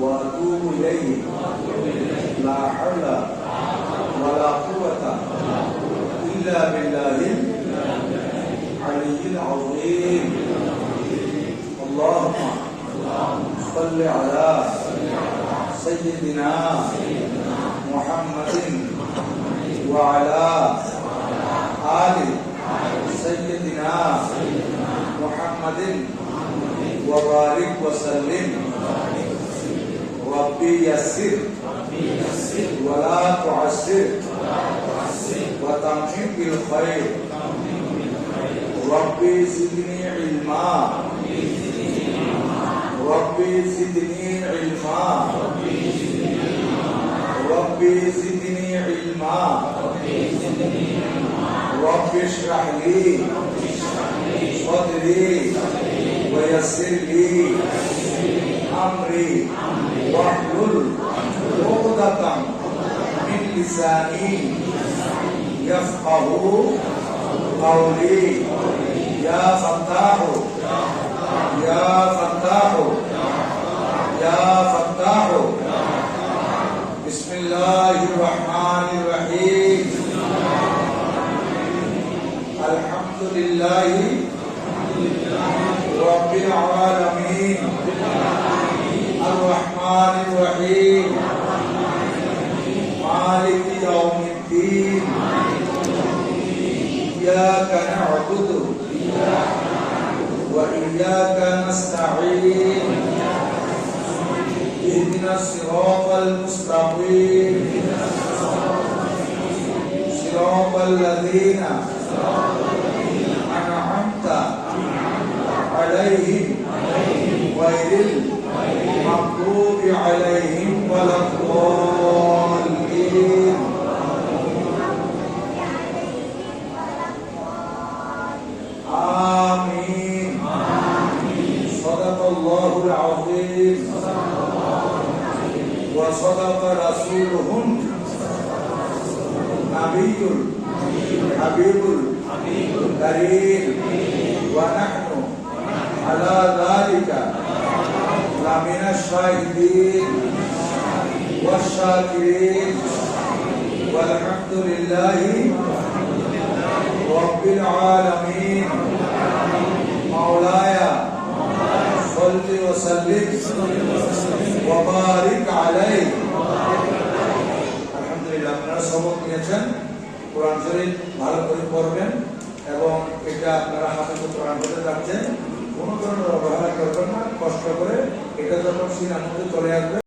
وأتوب إليه لا حول ولا قوة إلا بالله العلي العظيم. اللهم صل على سيدنا محمد وعلى آل سيدنا محمد وبارك وسلم. ربي يسر ولا تعسر وتمم بالخير. ربي زدني علما ربي زدني علما ربي زدني علما. ربي اشرح لي صدري ويسر لي أمري واحلل عقدة من لساني يفقه قولي. يا فتاح يا فتاح يا فتاح. بسم الله الرحمن الرحيم. الحمد لله رب العالمين الرحمن الرحيم مالك يوم الدين. إياك نعبد وإياك نستعين. اهدنا الصراط المستقيم صراط الذين أنعمت عليهم غير المغضوب عليهم ولا الضالين. آمين. صدق الله العظيم وصدق رسوله النبي الحبيب الكريم. ونحن على ذلك لمن الشاهدين والشاكرين والحمد لله رب العالمين. مولاي صل وسلم وبارك عليه. আলহামদুলিল্লাহ, আপনারা সবক নিয়েছেন। কোরআন শরীফ ভালো করে পড়বেন এবং এটা আপনারা হাফেজ কোরআন পড়তে যাচ্ছেন। কোনো ধরনের অবহেলা করবেন না, কষ্ট করে। এটা যখন সিনার মধ্যে চলে আসবে